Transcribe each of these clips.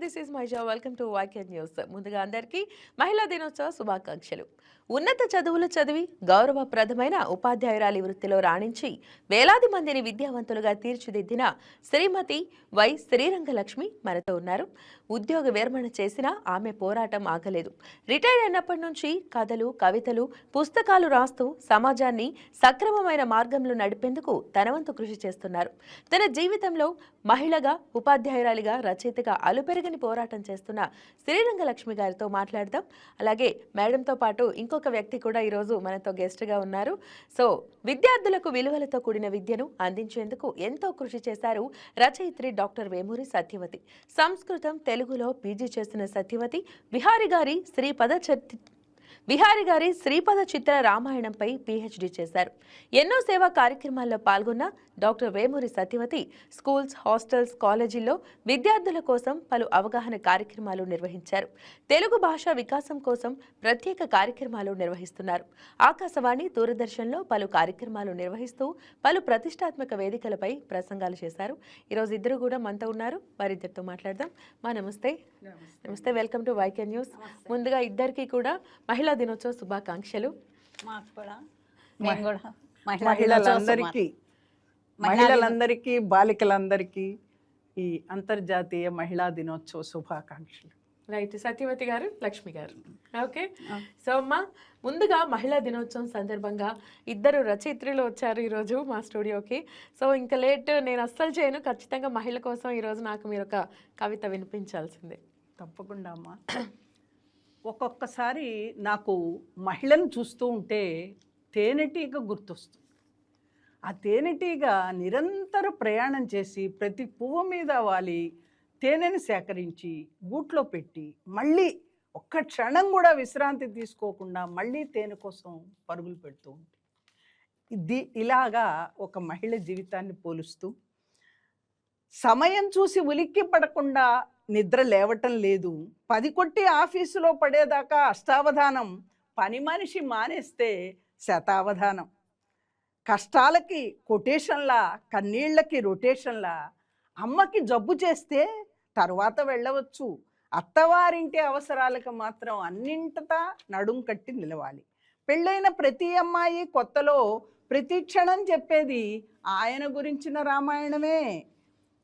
This is మైజా. Welcome to YK news. ముందుగా అందరికీ మహిళా దినోత్సవ శుభాకాంక్షలు. ఉన్నత చదువులు చదివి గౌరవప్రదమైన ఉపాధ్యాయురాలి వృత్తిలో రాణించి వేలాది మందిని విద్యావంతులుగా తీర్చిదిద్దిన శ్రీమతి వై శ్రీరంగలక్ష్మి మనతో ఉన్నారు. ఉద్యోగ విరమణ చేసిన ఆమె పోరాటం ఆగలేదు. రిటైర్ అయినప్పటి నుంచి కథలు, కవితలు, పుస్తకాలు రాస్తూ సమాజాన్ని సక్రమమైన మార్గంలో నడిపేందుకు తన వంతు కృషి చేస్తున్నారు. తన జీవితంలో మహిళగా, ఉపాధ్యాయురాలిగా, రచయితగా అలుపెరగని పోరాటం చేస్తున్న శ్రీరంగలక్ష్మి గారితో మాట్లాడదాం. అలాగే మేడంతో పాటు ఇంకొక వ్యక్తి కూడా ఈరోజు మనతో గెస్ట్గా ఉన్నారు. సో విద్యార్థులకు విలువలతో కూడిన విద్యను అందించేందుకు ఎంతో కృషి చేశారు రచయిత్రి డాక్టర్ వేమూరి సత్యవతి. సంస్కృతం, తెలుగులో పీజీ చేసిన సత్యవతి విహారి గారి శ్రీపద చిత్ర రామాయణంపై పీహెచ్డీ చేశారు. ఎన్నో సేవా కార్యక్రమాల్లో పాల్గొన్న doctor Vemuri Satyavathi schools, hostels, కాలేజీల్లో విద్యార్థుల కోసం పలు అవగాహన కార్యక్రమాలు నిర్వహించారు. తెలుగు భాష వికాసం కోసం ప్రత్యేక కార్యక్రమాలు నిర్వహిస్తున్నారు. ఆకాశవాణి, దూరదర్శన్లో పలు కార్యక్రమాలు నిర్వహిస్తూ పలు ప్రతిష్టాత్మక వేదికలపై ప్రసంగాలు చేశారు. ఈరోజు ఇద్దరు కూడా మనతో ఉన్నారు. వారిద్దరితో మాట్లాడదాం. నమస్తే. నమస్తే, వెల్కమ్ టు వైకే న్యూస్. ముందుగా ఇద్దరికి కూడా మహిళా దినోత్సవ శుభాకాంక్షలు. మహిళలందరికీ బాలికలందరికీ ఈ అంతర్జాతీయ మహిళా దినోత్సవ శుభాకాంక్షలు. రైట్. సత్యవతి గారు, లక్ష్మి గారు. ఓకే. సో అమ్మా, ముందుగా మహిళా దినోత్సవం సందర్భంగా ఇద్దరు రచయిత్రులు వచ్చారు ఈరోజు మా స్టూడియోకి. సో ఇంకా లేట్ నేను అస్సలు చేయను. ఖచ్చితంగా మహిళ కోసం ఈరోజు నాకు మీరు ఒక కవిత వినిపించాల్సిందే. తప్పకుండా అమ్మా. ఒక్కొక్కసారి నాకు మహిళను చూస్తూ ఉంటే తేనెటీగ గుర్తొస్తుంది. ఆ తేనెటీగ నిరంతర ప్రయాణం చేసి ప్రతి పువ్వు మీద వాలి తేనెని సేకరించి గూట్లో పెట్టి మళ్ళీ ఒక్క క్షణం కూడా విశ్రాంతి తీసుకోకుండా మళ్ళీ తేనె కోసం పరుగులు పెడుతూ ఉంటుంది. ఇలాగా ఒక మహిళ జీవితాన్ని పోలుస్తూ సమయం చూసి ఉలిక్కి పడకుండా నిద్ర లేవటం లేదు, 10 కొట్టి ఆఫీసులో పడేదాకా అష్టావధానం, పని మనిషి మానేస్తే శతావధానం, కష్టాలకి కొటేషన్లా, కన్నీళ్ళకి రొటేషన్లా, అమ్మకి జబ్బు చేస్తే తర్వాత వెళ్ళవచ్చు, అత్తవారింటి అవసరాలకు మాత్రం అన్నింటతా నడుం కట్టి నిలవాలి, పెళ్ళైన ప్రతి అమ్మాయి కొత్తలో ప్రతి క్షణం చెప్పేది ఆయన గురించిన రామాయణమే,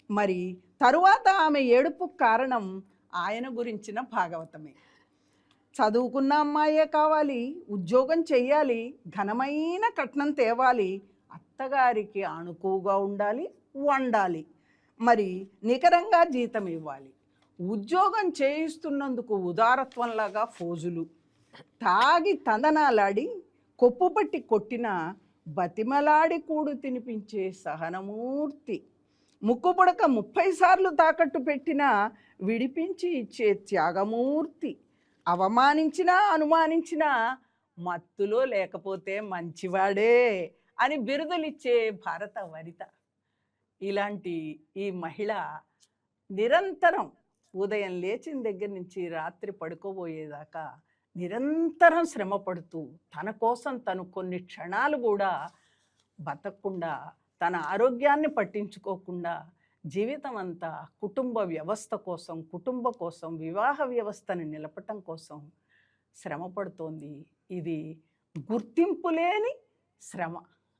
మరి తరువాత ఆమె ఏడుపు కారణం ఆయన గురించిన భాగవతమే. చదువుకున్న అమ్మాయే కావాలి, ఉద్యోగం చెయ్యాలి, ఘనమైన కట్నం తేవాలి, అత్తగారికి అణుకువగా ఉండాలి, వండాలి, మరి నికరంగా జీతం ఇవ్వాలి, ఉద్యోగం చేయిస్తున్నందుకు ఉదారత్వంలాగా ఫోజులు, తాగి తందనాలాడి కొప్పుపట్టి కొట్టిన బతిమలాడి కూడు తినిపించే సహనమూర్తి, ముక్కుపుడక 30 సార్లు తాకట్టు పెట్టినా విడిపించి ఇచ్చే త్యాగమూర్తి, అవమానించినా అనుమానించినా మత్తులో లేకపోతే మంచివాడే అని బిరుదులిచ్చే భారత వనిత. ఇలాంటి ఈ మహిళ నిరంతరం ఉదయం లేచిన దగ్గర నుంచి రాత్రి పడుకోబోయేదాకా నిరంతరం శ్రమ పడుతూ తన కోసం తను కొన్ని క్షణాలు కూడా బతకకుండా, తన ఆరోగ్యాన్ని పట్టించుకోకుండా జీవితం అంతా కుటుంబ వ్యవస్థ కోసం, వివాహ వ్యవస్థను నిలపటం కోసం శ్రమ పడుతోంది. ఇది గుర్తింపు లేని శ్రమ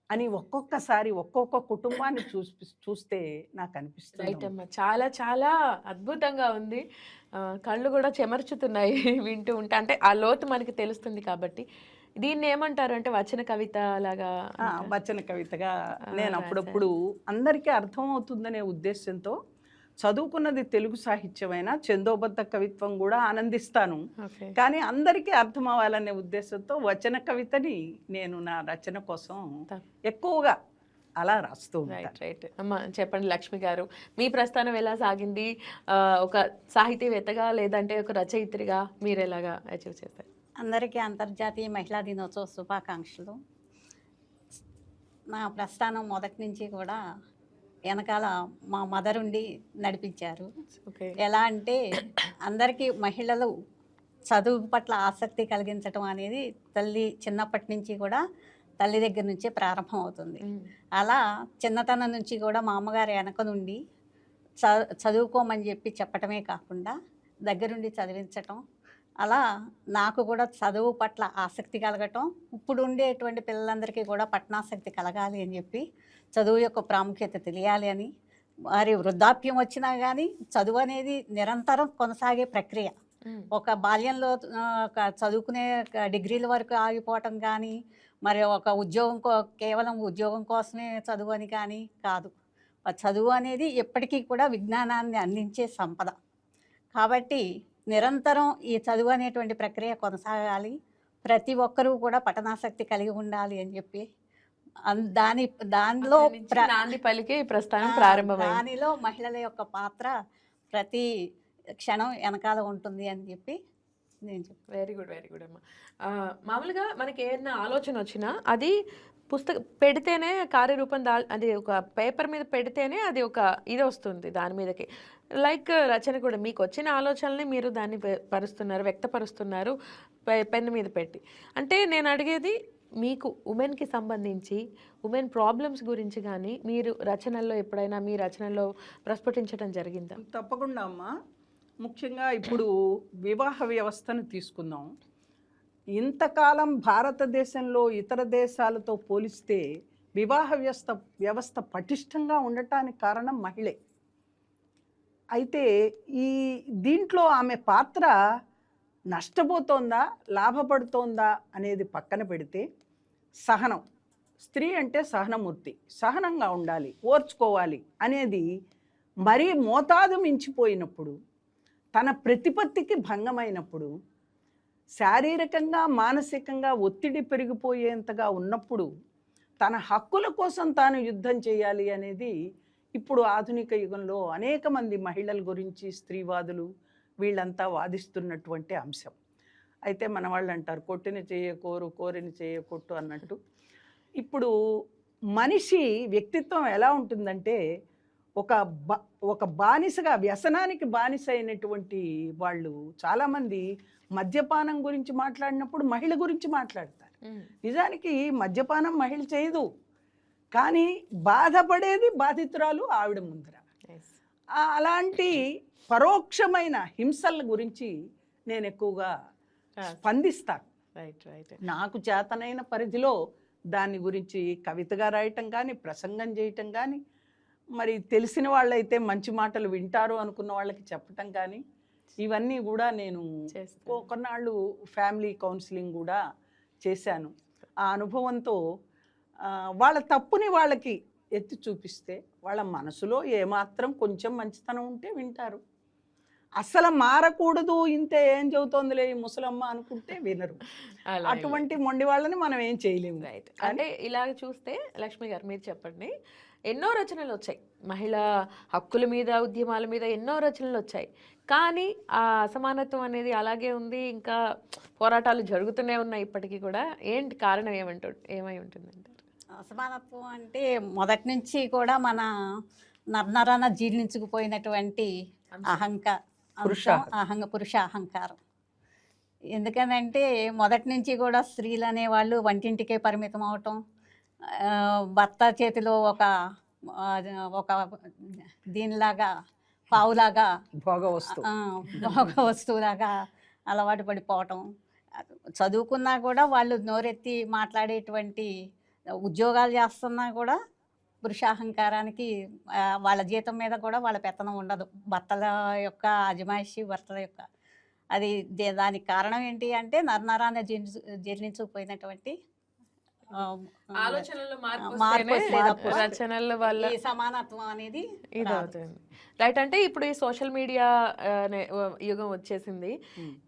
అని ఒక్కొక్కసారి ఒక్కొక్క కుటుంబాన్ని చూస్తే నాకు అనిపిస్తుంది. రైట్ అమ్మా, చాలా చాలా అద్భుతంగా ఉంది. కళ్ళు కూడా చెమర్చుతున్నాయి వింటూ ఉంటే. అంటే ఆ లోతు మనకి తెలుస్తుంది కాబట్టి. దీన్ని ఏమంటారు అంటే వచన కవిత లాగా? వచన కవితగా నేను అప్పుడప్పుడు అందరికీ అర్థమవుతుందనే ఉద్దేశంతో చదువుకున్నది తెలుగు సాహిత్యమైనా చందోబద్ధ కవిత్వం కూడా ఆనందిస్తాను, కానీ అందరికీ అర్థం అవ్వాలనే ఉద్దేశంతో వచన కవితని నేను నా రచన కోసం ఎక్కువగా అలా రాస్తూ ఉంటాను. రైట్ అమ్మ, చెప్పండి లక్ష్మి గారు, మీ ప్రస్థానం ఎలా సాగింది? ఒక సాహితీవేత్తగా లేదంటే ఒక రచయిత్రిగా మీరు ఎలాగా అచీవ్ చేస్తారు? అందరికీ అంతర్జాతీయ మహిళా దినోత్సవ శుభాకాంక్షలు. నా ప్రస్థానం మొదటి నుంచి కూడా వెనకాల మా మదర్ ఉండి నడిపించారు. ఎలా అంటే అందరికీ మహిళలు చదువు పట్ల ఆసక్తి కలిగించడం అనేది తల్లి చిన్నప్పటి నుంచి కూడా తల్లి దగ్గర నుంచే ప్రారంభం అవుతుంది. అలా చిన్నతనం నుంచి కూడా మా అమ్మగారు వెనక నుండి చదువుకోమని చెప్పి చెప్పటమే కాకుండా దగ్గరుండి చదివించటం, అలా నాకు కూడా చదువు పట్ల ఆసక్తి కలగటం, ఇప్పుడు ఉండేటువంటి పిల్లలందరికీ కూడా పట్టణాసక్తి కలగాలి అని చెప్పి, చదువు యొక్క ప్రాముఖ్యత తెలియాలి అని, మరి వృద్ధాప్యం వచ్చినా కానీ చదువు అనేది నిరంతరం కొనసాగే ప్రక్రియ. ఒక బాల్యంలో చదువుకునే డిగ్రీల వరకు ఆగిపోవటం కానీ, మరి ఒక కేవలం ఉద్యోగం కోసమే చదువు అని కానీ కాదు. చదువు అనేది ఎప్పటికీ కూడా విజ్ఞానాన్ని అందించే సంపద. కాబట్టి నిరంతరం ఈ చదువు అనేటువంటి ప్రక్రియ కొనసాగాలి, ప్రతి ఒక్కరూ కూడా పఠనాసక్తి కలిగి ఉండాలి అని చెప్పి దానిలో నాంది పలికే ప్రస్థానం ప్రారంభమైంది. దానిలో మహిళల యొక్క పాత్ర ప్రతి క్షణం వెనకాల ఉంటుంది అని చెప్పి నేను చెప్తాను. వెరీ గుడ్, వెరీ గుడ్ అమ్మా. మామూలుగా మనకి ఏదైనా ఆలోచన వచ్చినా అది పుస్తకం పెడితేనే కార్యరూపం అది ఒక పేపర్ మీద పెడితేనే అది ఒక ఇది వస్తుంది దాని మీదకి. లైక్ రచన కూడా మీకు వచ్చిన ఆలోచనల్ని మీరు దాన్ని పరుస్తున్నారు, వ్యక్తపరుస్తున్నారు పెన్ మీద పెట్టి. అంటే నేను అడిగేది మీకు ఉమెన్కి సంబంధించి ఉమెన్ ప్రాబ్లమ్స్ గురించి కానీ మీరు రచనల్లో ఎప్పుడైనా మీ రచనల్లో ప్రస్ఫుటించడం జరిగిందా? తప్పకుండా అమ్మా. ముఖ్యంగా ఇప్పుడు వివాహ వ్యవస్థను తీసుకుందాం. ఇంతకాలం భారతదేశంలో ఇతర దేశాలతో పోలిస్తే వివాహ వ్యవస్థ పటిష్టంగా ఉండటానికి కారణం మహిళే. అయితే దీంట్లో ఆమె పాత్ర నష్టపోతోందా లాభపడుతోందా అనేది పక్కన పెడితే, సహనం, స్త్రీ అంటే సహనమూర్తి, సహనంగా ఉండాలి, ఓర్చుకోవాలి అనేది మరీ మోతాదు మించిపోయినప్పుడు, తన ప్రతిపత్తికి భంగమైనప్పుడు, శారీరకంగా మానసికంగా ఒత్తిడి పెరిగిపోయేంతగా ఉన్నప్పుడు తన హక్కుల కోసం తాను యుద్ధం చేయాలి అనేది ఇప్పుడు ఆధునిక యుగంలో అనేక మంది మహిళల గురించి స్త్రీవాదులు వీళ్ళంతా వాదిస్తున్నటువంటి అంశం. అయితే మన వాళ్ళు అంటారు కొట్టిన చేయకోరు కోరిని చేయకొట్టు అన్నట్టు. ఇప్పుడు మనిషి వ్యక్తిత్వం ఎలా ఉంటుందంటే ఒక బానిసగా, వ్యసనానికి బానిస అయినటువంటి వాళ్ళు చాలామంది మద్యపానం గురించి మాట్లాడినప్పుడు మహిళ గురించి మాట్లాడతారు. నిజానికి మద్యపానం మహిళ చేయదు, కానీ బాధపడేది బాధితురాలు ఆవిడ ముందర. అలాంటి పరోక్షమైన హింసల గురించి నేను ఎక్కువగా స్పందిస్తాను. నాకు చేతనైన పరిధిలో దాని గురించి కవితగా రాయటం కానీ, ప్రసంగం చేయటం కానీ, మరి తెలిసిన వాళ్ళైతే మంచి మాటలు వింటారు అనుకున్న వాళ్ళకి చెప్పటం కానీ, ఇవన్నీ కూడా నేను కొన్నాళ్ళు ఫ్యామిలీ కౌన్సిలింగ్ కూడా చేశాను. ఆ అనుభవంతో వాళ్ళ తప్పుని వాళ్ళకి ఎత్తి చూపిస్తే వాళ్ళ మనసులో ఏమాత్రం కొంచెం మంచితనం ఉంటే వింటారు. అసలు మారకూడదు, ఇంతే ఏం చెబుతోందిలే ఈ ముసలమ్మ అనుకుంటే వినరు. అటువంటి మొండి వాళ్ళని మనం ఏం చేయలేము. అంటే ఇలాగ చూస్తే లక్ష్మి గారు మీరు చెప్పండి, ఎన్నో రచనలు వచ్చాయి, మహిళా హక్కుల మీద ఉద్యమాల మీద ఎన్నో రచనలు వచ్చాయి, కానీ ఆ అసమానత్వం అనేది అలాగే ఉంది, ఇంకా పోరాటాలు జరుగుతూనే ఉన్నాయి ఇప్పటికీ కూడా. ఏంటి కారణం ఏమై ఉంటుందంటారు? అసమానత్వం అంటే మొదటి నుంచి కూడా మన నరనరాన జీర్ణించుకుపోయినటువంటి పురుష అహంకారం. ఎందుకనంటే మొదటి నుంచి కూడా స్త్రీలు అనేవాళ్ళు వంటింటికే పరిమితం అవటం, భర్త చేతిలో ఒక దీనిలాగా పావులాగా భోగ వస్తువులాగా అలవాటు పడిపోవటం. చదువుకున్నా కూడా వాళ్ళు నోరెత్తి మాట్లాడేటువంటి ఉద్యోగాలు చేస్తున్నా కూడా పురుషాహంకారానికి వాళ్ళ జీతం మీద కూడా వాళ్ళ పెత్తనం ఉండదు. భర్తల యొక్క అజమాయిషి, భర్తల యొక్క అది దానికి కారణం ఏంటి అంటే నరనరాన్ని జీర్ణించుకుపోయినటువంటి ఆలోచనలో మార్పు రచనల వల్ల సమానత్వం అనేది ఇది అవుతుంది. రైట్. అంటే ఇప్పుడు ఈ సోషల్ మీడియా యుగం వచ్చేసింది,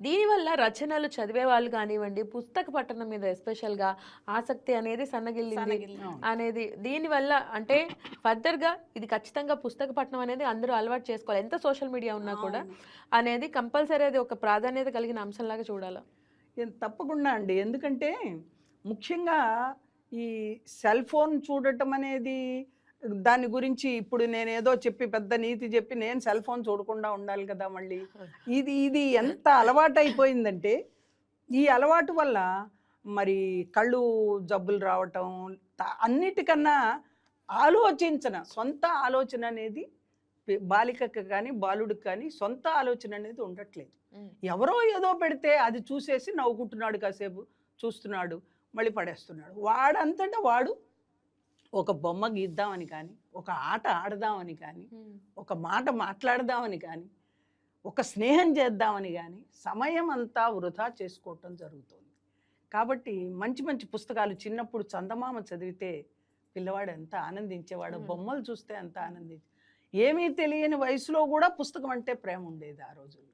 దీనివల్ల రచనలు చదివే వాళ్ళు కానివ్వండి, పుస్తక పఠనం మీద ఎస్పెషల్గా ఆసక్తి అనేది సన్నగిల్లింది అనేది దీనివల్ల. అంటే ఫర్దర్గా ఇది ఖచ్చితంగా పుస్తక పఠనం అనేది అందరూ అలవాటు చేసుకోవాలి, ఎంత సోషల్ మీడియా ఉన్నా కూడా అనేది కంపల్సరీ అది ఒక ప్రాధాన్యత కలిగిన అంశంలాగా చూడాలి. తప్పకుండా అండి. ఎందుకంటే ముఖ్యంగా ఈ సెల్ ఫోన్ చూడటం అనేది, దాని గురించి ఇప్పుడు నేను ఏదో చెప్పి పెద్ద నీతి చెప్పి నేను సెల్ ఫోన్ చూడకుండా ఉండాలి కదా మళ్ళీ. ఇది ఎంత అలవాటు అయిపోయిందంటే, ఈ అలవాటు వల్ల మరి కళ్ళు జబ్బులు రావటం, అన్నిటికన్నా సొంత ఆలోచన అనేది బాలికకు కానీ బాలుడికి కానీ సొంత ఆలోచన అనేది ఉండట్లేదు. ఎవరో ఏదో పెడితే అది చూసేసి నవ్వుకుంటున్నాడు, కాసేపు చూస్తున్నాడు, మళ్ళీ పడేస్తున్నాడు. వాడంతటా వాడు ఒక బొమ్మ గీద్దామని కానీ, ఒక ఆట ఆడదామని కానీ, ఒక మాట మాట్లాడదామని కానీ, ఒక స్నేహం చేద్దామని కానీ సమయం అంతా వృధా చేసుకోవటం జరుగుతుంది. కాబట్టి మంచి మంచి పుస్తకాలు చిన్నప్పుడు చందమామ చదివితే పిల్లవాడు ఎంత ఆనందించేవాడు, బొమ్మలు చూస్తే ఎంత ఆనందించే, ఏమీ తెలియని వయసులో కూడా పుస్తకం అంటే ప్రేమ ఉండేది ఆ రోజుల్లో.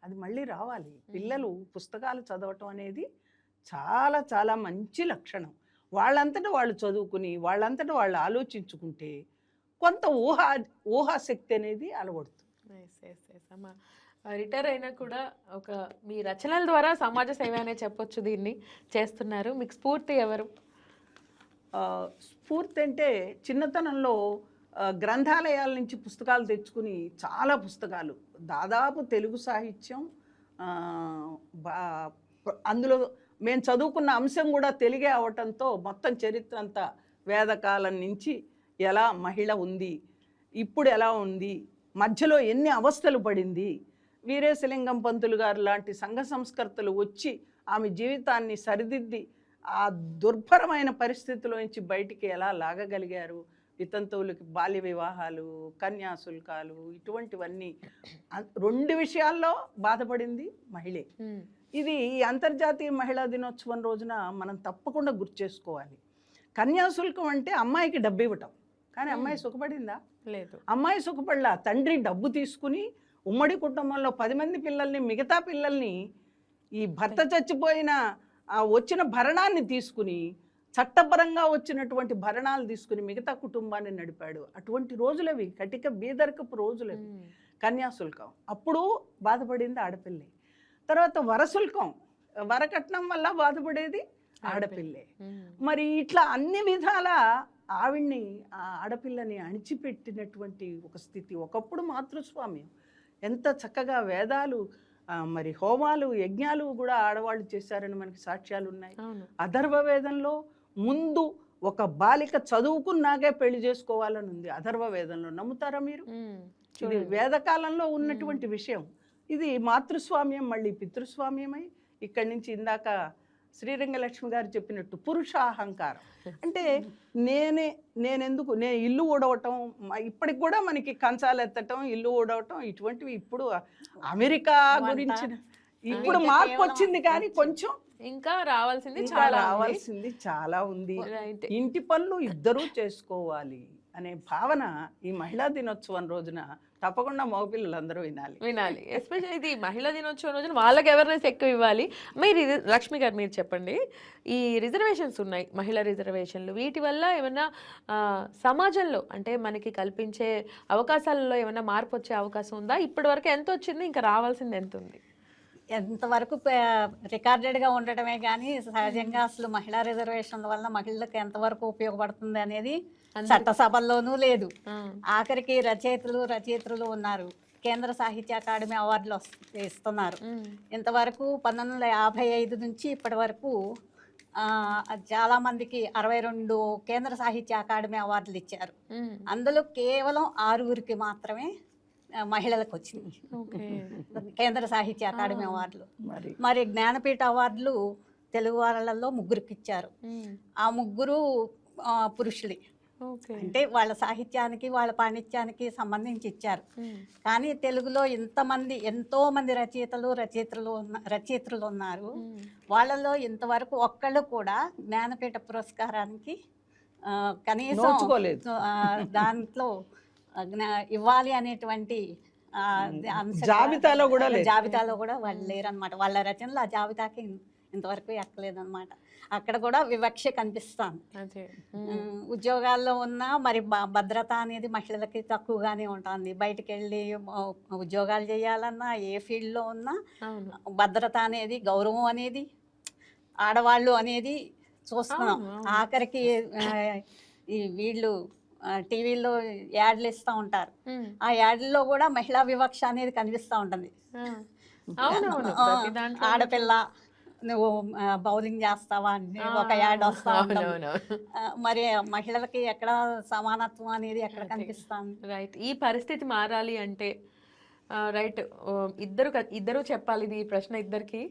అది మళ్ళీ రావాలి. పిల్లలు పుస్తకాలు చదవటం అనేది చాలా చాలా మంచి లక్షణం. వాళ్ళంతటా వాళ్ళు చదువుకుని వాళ్ళంతటా వాళ్ళు ఆలోచించుకుంటే కొంత ఊహాశక్తి అనేది అలవడుతుంది. రిటైర్ అయినా కూడా ఒక మీ రచనల ద్వారా సమాజ సేవ అనే చెప్పొచ్చు, దీన్ని చేస్తున్నారు. మీకు స్ఫూర్తి ఎవరు? స్ఫూర్తి అంటే చిన్నతనంలో గ్రంథాలయాల నుంచి పుస్తకాలు తెచ్చుకుని చాలా పుస్తకాలు, దాదాపు తెలుగు సాహిత్యం, అందులో మేము చదువుకున్న అంశం కూడా తెలుగే అవటంతో మొత్తం చరిత్ర అంతా వేదకాలం నుంచి ఎలా మహిళ ఉంది, ఇప్పుడు ఎలా ఉంది, మధ్యలో ఎన్ని అవస్థలు పడింది, వీరేశలింగం పంతులు గారు లాంటి సంఘ సంస్కర్తలు వచ్చి ఆమె జీవితాన్ని సరిదిద్ది ఆ దుర్భరమైన పరిస్థితిలో నుంచి బయటికి ఎలా లాగగలిగారు, వితంతువులకి బాల్య వివాహాలు, కన్యాశుల్కాలు, ఇటువంటివన్నీ 2 విషయాల్లో బాధపడింది మహిళే. ఇది అంతర్జాతీయ మహిళా దినోత్సవం రోజున మనం తప్పకుండా గుర్తు చేసుకోవాలి. కన్యాశుల్కం అంటే అమ్మాయికి డబ్బు ఇవ్వటం, కానీ అమ్మాయి సుఖపడిందా? లేదు. అమ్మాయి సుఖపడలా. తండ్రి డబ్బు తీసుకుని ఉమ్మడి కుటుంబంలో 10 మంది పిల్లల్ని, మిగతా పిల్లల్ని ఈ భర్త చచ్చిపోయిన వచ్చిన భరణాన్ని తీసుకుని, చట్టపరంగా వచ్చినటువంటి భరణాలు తీసుకుని మిగతా కుటుంబాన్ని నడిపాడు. అటువంటి రోజులవి, కటిక బీదరికపు రోజులవి కన్యాశుల్కం. అప్పుడు బాధపడింది ఆడపిల్లే. తర్వాత వరశుల్కం, వరకట్నం వల్ల బాధపడేది ఆడపిల్లే. మరి ఇట్లా అన్ని విధాల ఆవిడ్ని, ఆ ఆడపిల్లని అణిచిపెట్టినటువంటి ఒక స్థితి. ఒకప్పుడు మాతృస్వామ్యం ఎంత చక్కగా వేదాలు, మరి హోమాలు, యజ్ఞాలు కూడా ఆడవాళ్ళు చేశారని మనకి సాక్ష్యాలు ఉన్నాయి. అథర్వ వేదంలో ముందు ఒక బాలిక చదువుకున్నాకే పెళ్లి చేసుకోవాలని ఉంది అథర్వ వేదంలో. నమ్ముతారా మీరు? ఇది వేదకాలంలో ఉన్నటువంటి విషయం. ఇది మాతృస్వామ్యం మళ్ళీ పితృస్వామ్యమై ఇక్కడి నుంచి ఇందాక శ్రీరంగలక్ష్మి గారు చెప్పినట్టు పురుషాహంకారం అంటే నేనెందుకు, నేను ఇల్లు ఊడవటం, ఇప్పటికి కూడా మనకి కంచాలు ఎత్తటం, ఇల్లు ఊడవటం, ఇటువంటివి ఇప్పుడు అమెరికా గురించి ఇప్పుడు మార్పు వచ్చింది, కానీ కొంచెం ఇంకా రావాల్సింది చాలా ఉంది. ఇంటి పనులు ఇద్దరూ చేసుకోవాలి అనే భావన ఈ మహిళా దినోత్సవం రోజున తప్పకుండా మగపిల్లలందరూ వినాలి. ఎస్పెషల్లీ ఇది మహిళా దినోత్సవం రోజున వాళ్ళకి అవేర్నెస్ ఎక్కువ ఇవ్వాలి. మీరు లక్ష్మి గారు మీరు చెప్పండి, ఈ రిజర్వేషన్స్ ఉన్నాయి, మహిళా రిజర్వేషన్లు, వీటి వల్ల ఏమైనా సమాజంలో అంటే మనకి కల్పించే అవకాశాలలో ఏమైనా మార్పు వచ్చే అవకాశం ఉందా? ఇప్పటి వరకు ఎంత వచ్చింది, ఇంకా రావాల్సింది ఎంత ఉంది? ఎంతవరకు రికార్డెడ్గా ఉండటమే కానీ సహజంగా అసలు మహిళా రిజర్వేషన్ల వల్ల మహిళలకు ఎంతవరకు ఉపయోగపడుతుంది అనేది చట్టసభల్లోనూ లేదు. ఆఖరికి రచయితలు ఉన్నారు, కేంద్ర సాహిత్య అకాడమీ అవార్డులు ఇస్తున్నారు. ఇంతవరకు 1955 నుంచి ఇప్పటి వరకు చాలామందికి 62 కేంద్ర సాహిత్య అకాడమీ అవార్డులు ఇచ్చారు. అందులో కేవలం 6 మాత్రమే మహిళలకు వచ్చింది కేంద్ర సాహిత్య అకాడమీ అవార్డులు. మరి జ్ఞానపీఠ అవార్డులు తెలుగు వాళ్ళల్లో 3 ఇచ్చారు. ఆ 3 పురుషులే. అంటే వాళ్ళ సాహిత్యానికి, వాళ్ళ పాండిత్యానికి సంబంధించి ఇచ్చారు. కానీ తెలుగులో ఎంతో మంది రచయిత్రులు ఉన్నారు. వాళ్ళలో ఇంతవరకు ఒక్కళ్ళు కూడా జ్ఞానపీఠ పురస్కారానికి కనీసం దాంట్లో ఇవ్వాలి అనేటువంటి జాబితాలో కూడా వాళ్ళు లేరనమాట. వాళ్ళ రచనలు ఆ జాబితాకి ఇంతవరకు ఎక్కలేదన్నమాట. అక్కడ కూడా వివక్ష కనిపిస్తాను. ఉద్యోగాల్లో ఉన్న మరి భద్రత అనేది మహిళలకి తక్కువగానే ఉంటుంది. బయటకు వెళ్ళి ఉద్యోగాలు చేయాలన్నా, ఏ ఫీల్డ్లో ఉన్నా భద్రత అనేది, గౌరవం అనేది, ఆడవాళ్ళు అనేది చూస్తున్నాం. ఆఖరికి ఈ వీళ్ళు టీవీలో యాడ్లు ఇస్తూ ఉంటారు. ఆ యాడ్లలో కూడా మహిళా వివక్ష అనేది కనిపిస్తూ ఉంటుంది. ఆడపిల్ల నువ్వు బౌలింగ్ చేస్తావా అని ఒక యాడ్ వస్తా ఉంటుంది. అవునవును. మరి మహిళలకి ఎక్కడ సమానత్వం అనేది ఎక్కడ కనిపిస్తాను? రైట్. ఈ పరిస్థితి మారాలి అంటే రైట్, ఇద్దరు చెప్పాలి ఇది ప్రశ్న ఇద్దరికి.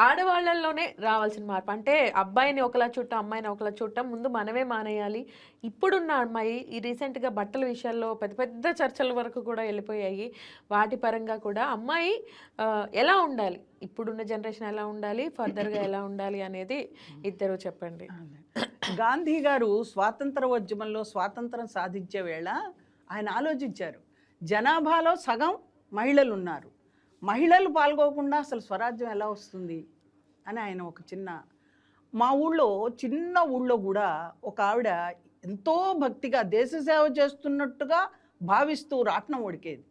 ఆడవాళ్ళల్లోనే రావాల్సిన మార్పు అంటే అబ్బాయిని ఒకలా చూడటం, అమ్మాయిని ఒకలా చూడటం ముందు మనమే మానేయాలి. ఇప్పుడున్న అమ్మాయి ఈ రీసెంట్గా బట్టల విషయాల్లో పెద్ద పెద్ద చర్చల వరకు కూడా వెళ్ళిపోయాయి. వాటి పరంగా కూడా అమ్మాయి ఎలా ఉండాలి, ఇప్పుడున్న జనరేషన్ ఎలా ఉండాలి, ఫర్దర్గా ఎలా ఉండాలి అనేది ఇద్దరు చెప్పండి. గాంధీ గారు స్వాతంత్రోద్యమంలో స్వాతంత్రం సాధించే వేళ ఆయన ఆలోచించారు, జనాభాలో సగం మహిళలు ఉన్నారు, మహిళలు పాల్గొకుండా అసలు స్వరాజ్యం ఎలా వస్తుంది అని ఆయన ఒక మా చిన్న ఊళ్ళో కూడా ఒక ఆవిడ ఎంతో భక్తిగా దేశ సేవ చేస్తున్నట్టుగా భావిస్తూ రాట్నం ఉడికేది.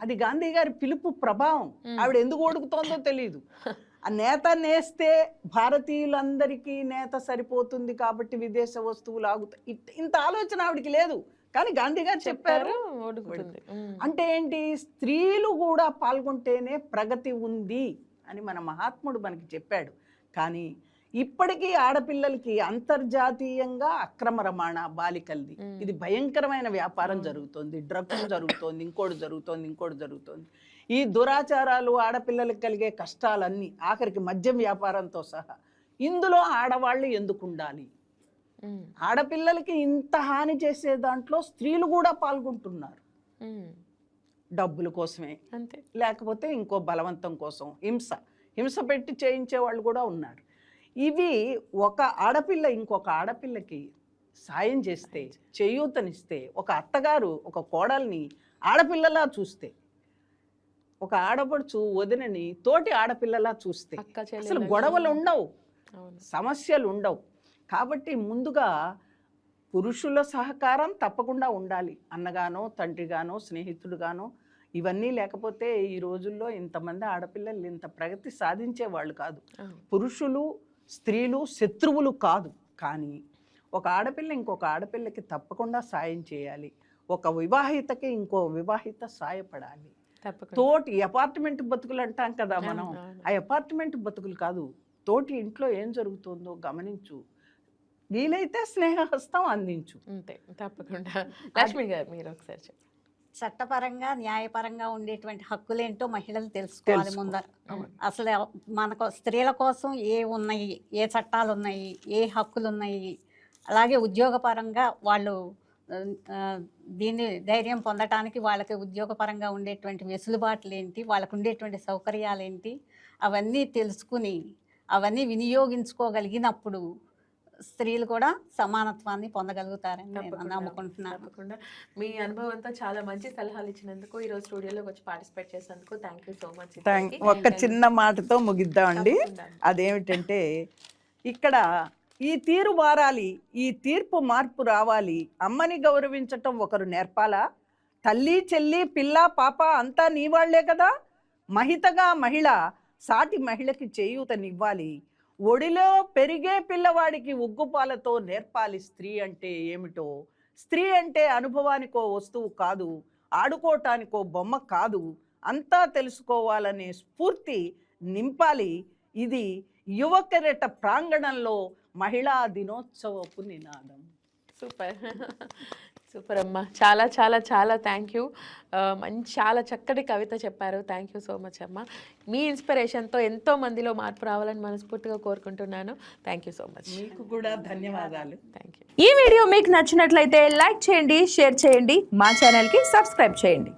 అది గాంధీ గారి పిలుపు ప్రభావం. ఆవిడ ఎందుకు ఉడుకుతోందో తెలియదు. ఆ నేత నేస్తే భారతీయులందరికీ నేత సరిపోతుంది కాబట్టి విదేశ వస్తువులు ఆగుతాయి, ఇంత ఆలోచన ఆవిడికి లేదు. కానీ గాంధీ గారు చెప్పారు. అంటే ఏంటి, స్త్రీలు కూడా పాల్గొంటేనే ప్రగతి ఉంది అని మన మహాత్ముడు మనకి చెప్పాడు. కానీ ఇప్పటికీ ఆడపిల్లలకి అంతర్జాతీయంగా అక్రమ రవాణా బాలికల్ది ఇది భయంకరమైన వ్యాపారం జరుగుతోంది. డ్రగ్స్ జరుగుతోంది, ఇంకోటి జరుగుతోంది. ఈ దురాచారాలు, ఆడపిల్లలకి కలిగే కష్టాలన్నీ, ఆఖరికి మద్యం వ్యాపారంతో సహా, ఇందులో ఆడవాళ్ళు ఎందుకు ఉండాలి? ఆడపిల్లలకి ఇంత హాని చేసే దాంట్లో స్త్రీలు కూడా పాల్గొంటున్నారు. డబ్బుల కోసమే, అంతే, లేకపోతే ఇంకో బలవంతం కోసం హింస పెట్టి చేయించే వాళ్ళు కూడా ఉన్నారు. ఇవి ఒక ఆడపిల్ల ఇంకొక ఆడపిల్లకి సాయం చేస్తే, చేయూతనిస్తే, ఒక అత్తగారు ఒక కోడల్ని ఆడపిల్లలా చూస్తే, ఒక ఆడపడుచు వదినని తోటి ఆడపిల్లలా చూస్తే అసలు గొడవలు ఉండవు, సమస్యలు ఉండవు. కాబట్టి ముందుగా పురుషుల సహకారం తప్పకుండా ఉండాలి. అన్నగానో, తండ్రిగానో, స్నేహితుడుగానో. ఇవన్నీ లేకపోతే ఈ రోజుల్లో ఇంతమంది ఆడపిల్లలు ఇంత ప్రగతి సాధించేవాళ్ళు కాదు. పురుషులు స్త్రీలు శత్రువులు కాదు. కానీ ఒక ఆడపిల్ల ఇంకొక ఆడపిల్లకి తప్పకుండా సాయం చేయాలి. ఒక వివాహితకి ఇంకో వివాహిత సాయపడాలి. తోటి అపార్ట్మెంట్ బతుకులు అంటాం కదా మనం, ఆ అపార్ట్మెంట్ బతుకులు కాదు, తోటి ఇంట్లో ఏం జరుగుతుందో గమనించు, వీలైతే స్నేహహస్తం అందించు. అంతే, తప్పకుండా. లక్ష్మి గారు మీరు ఒకసారి చెప్పండి. చట్టపరంగా న్యాయపరంగా ఉండేటువంటి హక్కులేంటో మహిళలు తెలుసుకోవాలి ముందర. అసలు మనకు స్త్రీల కోసం ఉన్నాయి, ఏ చట్టాలు ఉన్నాయి, ఏ హక్కులు ఉన్నాయి, అలాగే ఉద్యోగపరంగా వాళ్ళు దీన్ని ధైర్యం పొందటానికి వాళ్ళకి ఉద్యోగపరంగా ఉండేటువంటి వెసులుబాట్లు ఏంటి, వాళ్ళకు ఉండేటువంటి సౌకర్యాలు ఏంటి, అవన్నీ తెలుసుకుని అవన్నీ వినియోగించుకోగలిగినప్పుడు స్త్రీలు కూడా సమానత్వాన్ని పొందగలుగుతారని నేను నమ్ముకుంటున్నాను. తప్పకుండా. మీ అనుభవంతో చాలా మంచి సలహాలు ఇచ్చినందుకు, ఈరోజు స్టూడియోలోకి వచ్చి పార్టిసిపేట్ చేసినందుకు థ్యాంక్ యూ సో మచ్. ఒక్క చిన్న మాటతో ముగిద్దామండి. అదేమిటంటే, ఇక్కడ ఈ తీరు మారాలి, ఈ తీర్పు మార్పు రావాలి. అమ్మని గౌరవించటం ఒకరు నేర్పాలా? తల్లి, చెల్లి, పిల్ల, పాప అంతా నీ వాళ్లే కదా. మహితగా మహిళ సాటి మహిళకి చేయూతనివ్వాలి. ఒడిలో పెరిగే పిల్లవాడికి ఉగ్గుపాలతో నేర్పాలి స్త్రీ అంటే ఏమిటో. స్త్రీ అంటే అనుభవానికో వస్తువు కాదు, ఆడుకోవటానికో బొమ్మ కాదు, అంతా తెలుసుకోవాలనే స్ఫూర్తి నింపాలి. ఇది యువకెరట ప్రాంగణంలో మహిళా దినోత్సవపు నినాదం. సూపర్ సూపర్ అమ్మ, చాలా చాలా చాలా థ్యాంక్ యూ. చాలా చక్కటి కవిత చెప్పారు. థ్యాంక్ యూ సో మచ్ అమ్మ. మీ ఇన్స్పిరేషన్తో ఎంతో మందిలో మార్పు రావాలని మనస్ఫూర్తిగా కోరుకుంటున్నాను. Thank you so much. మీకు కూడా ధన్యవాదాలు. Thank you. ఈ వీడియో మీకు నచ్చినట్లయితే లైక్ చేయండి, షేర్ చేయండి, మా ఛానల్కి సబ్స్క్రైబ్ చేయండి.